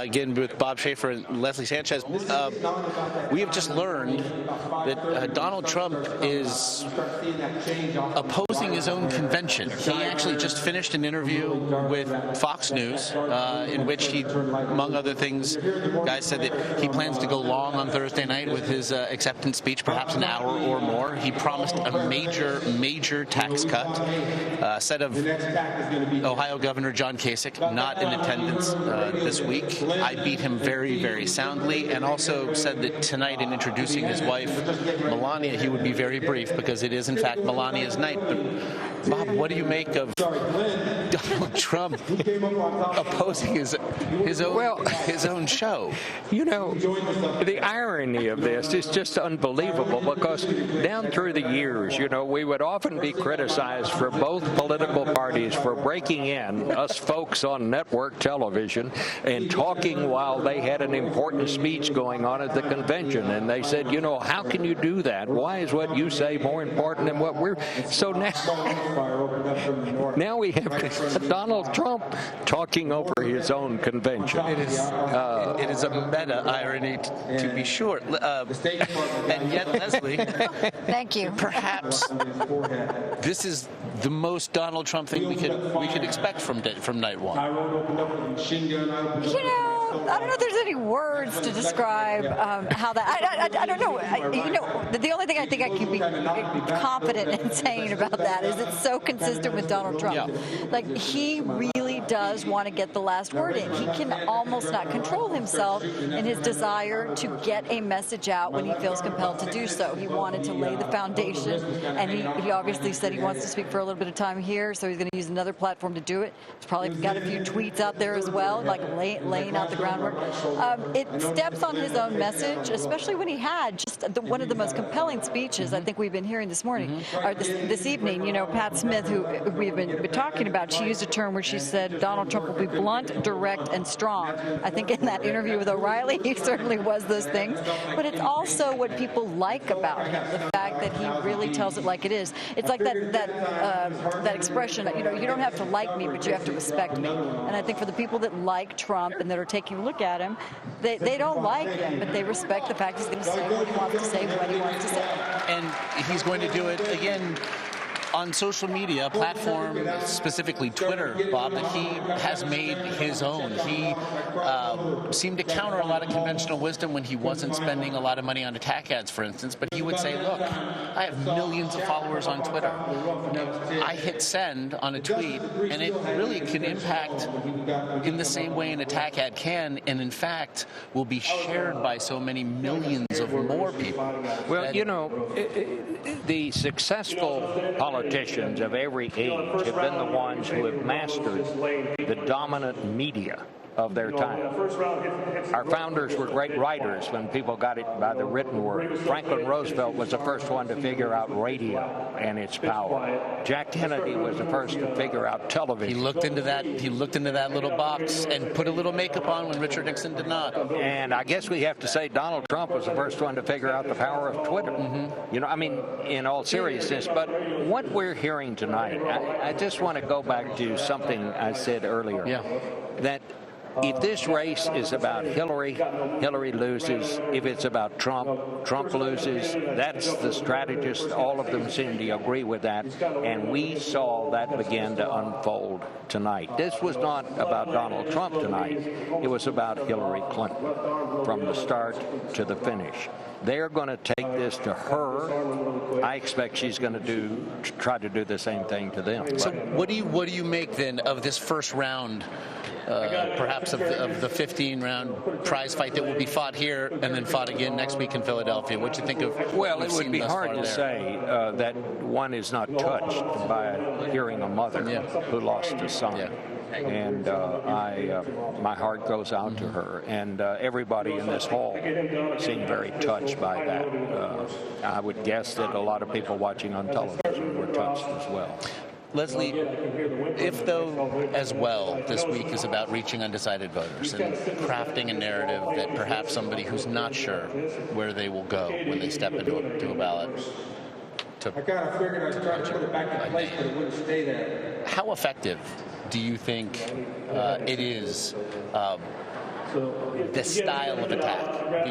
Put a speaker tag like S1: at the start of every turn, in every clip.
S1: again with Bob Schieffer and Leslie Sanchez. We have just learned that Donald Trump is opposing his own convention. He actually just finished an interview with Fox News in which he, among other things, guys said that he plans to go long on Thursday night with his acceptance speech, perhaps an hour or more. He promised a major tax cut. Said of Ohio Governor John Kasich, not in attendance this week. I beat him very soundly, and also said that tonight in introducing his wife, Melania, he would be very brief because it is in fact Melania's night. But Bob, what do you make of Donald Trump opposing his own show?
S2: You know, the irony of this is just unbelievable, because down through the years, you know, we would often be criticized for both political parties for breaking in, us folks on network television, and talking while they had an important speech going on at the convention. And they said, you know, how can you do that? Why is what you say more important than what we're... So now we have Donald Trump talking over his own convention.
S1: It is a meta irony, to be sure. And yet, Leslie,
S3: thank you.
S1: Perhaps this is the most Donald Trump thing we could expect from night one.
S3: You know, I don't know if there's any words to describe how that. I don't know. You know, the only thing I think I can be confident in saying about that is it's so consistent with Donald Trump.
S1: Yeah.
S3: Like, he really does want to get the last word in. He can almost not control himself in his desire to get a message out when he feels compelled to do so. He wanted to lay the foundation, and he obviously said he wants to speak for a little bit of time here, so he's going to use another platform to do it. He's probably got a few tweets out there as well, like laying out the groundwork. It steps on his own message, especially when he had just one of the most compelling speeches I think we've been hearing this morning, or this evening. You know, Pat Smith, who we've been talking about, she used a term where she said Donald Trump will be blunt, direct, and strong. I think in that interview with O'Reilly, he certainly was those things. But it's also what people like about him, the fact that he really tells it like it is. It's like that expression, you know, you don't have to like me, but you have to respect me. And I think for the people that like Trump and that are taking a look at him, they don't like him, but they respect the fact he's going to say what he wants to say when he wants to say it.
S1: And he's going to do it again on social media, a platform, specifically Twitter, Bob, that he has made his own. He seemed to counter a lot of conventional wisdom when he wasn't spending a lot of money on attack ads, for instance, but he would say, look, I have millions of followers on Twitter. I hit send on a tweet, and it really can impact in the same way an attack ad can, and in fact will be shared by so many millions of more people.
S2: Well, you know, the successful politicians of every age have been the ones who have mastered the dominant media of their time. Our founders were great writers when people got it by the written word. Franklin Roosevelt was the first one to figure out radio and its power. Jack Kennedy was the first to figure out television.
S1: He looked into that little box and put a little makeup on when Richard Nixon did not.
S2: And I guess we have to say Donald Trump was the first one to figure out the power of Twitter. You know, I mean, in all seriousness, but what we're hearing tonight, I just want to go back to something I said earlier.
S1: Yeah.
S2: That if this race is about Hillary, Hillary loses. If it's about Trump, Trump loses. That's the strategists. All of them seem to agree with that. And we saw that begin to unfold tonight. This was not about Donald Trump tonight. It was about Hillary Clinton from the start to the finish. They're going to take this to her. I expect she's going to try to do the same thing to them.
S1: So what do you make then of this first round? Perhaps of the 15-round prize fight that will be fought here and then fought again next week in Philadelphia. What do you think of?
S2: Well, it would be hard to say that one is not touched by hearing a mother who lost a son. Yeah. And my heart goes out to her. And everybody in this hall seemed very touched by that. I would guess that a lot of people watching on television were touched as well.
S1: Leslie, if though as well this week is about reaching undecided voters and crafting a narrative that perhaps somebody who's not sure where they will go when they step into a ballot how effective do you think it is the style of attack,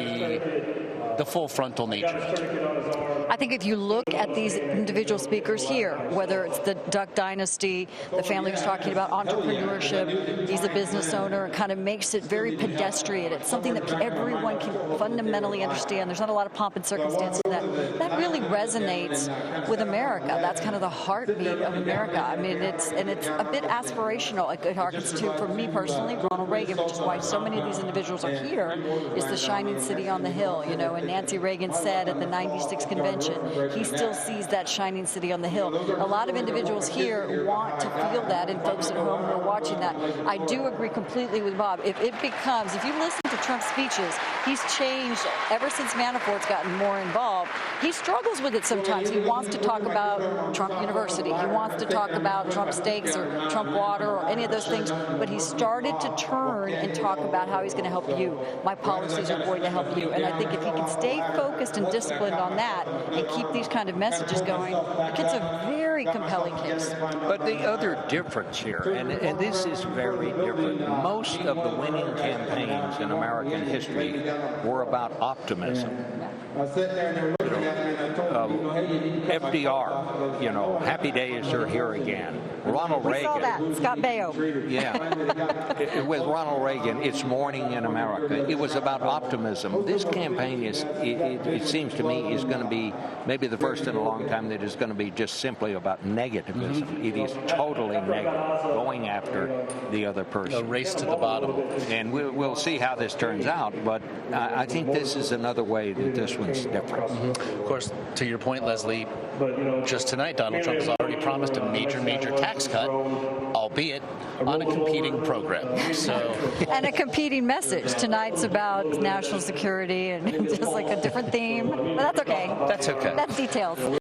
S1: the full frontal nature.
S3: I think if you look at these individual speakers here, whether it's the Duck Dynasty, the family who's talking about entrepreneurship, he's a business owner, it kind of makes it very pedestrian. It's something that everyone can fundamentally understand. There's not a lot of pomp and circumstance to that. That really resonates with America. That's kind of the heartbeat of America. I mean, it's a bit aspirational. It harkens to, for me personally, Ronald Reagan, which is why so many of these individuals are here, is the shining city on the hill. You know, and Nancy Reagan said at the 96 convention, he still sees that shining city on the hill. A lot of individuals here want to feel that, and folks at home who are watching that. I do agree completely with Bob. If you listen to Trump's speeches, he's changed ever since Manafort's gotten more involved. He struggles with it sometimes. He wants to talk about Trump University. He wants to talk about Trump steaks or Trump water or any of those things. But he started to turn and talk about how he's going to help you. My policies are going to help you. And I think if he can stay focused and disciplined on that and keep these kind of messages going, it's a very compelling case.
S2: But the other difference here, and this is very different, most of the winning campaigns in American history were about optimism. FDR, happy days are here again. Ronald Reagan.
S3: We saw that. Scott Baio.
S2: Yeah. With Ronald Reagan, it's morning in America. It was about optimism. This campaign it seems to me, is going to be maybe the first in a long time that is going to be just simply about negativism. It is totally negative, going after the other person.
S1: A race to the bottom.
S2: And we'll see how this turns out, but I think this is another way that this one's different.
S1: Of course, to your point, Leslie, just tonight, Donald Trump has already promised a major tax cut, albeit on a competing program. So,
S3: and a competing message. Tonight's about national security and just like a different theme. But that's okay.
S1: That's okay.
S3: That's details.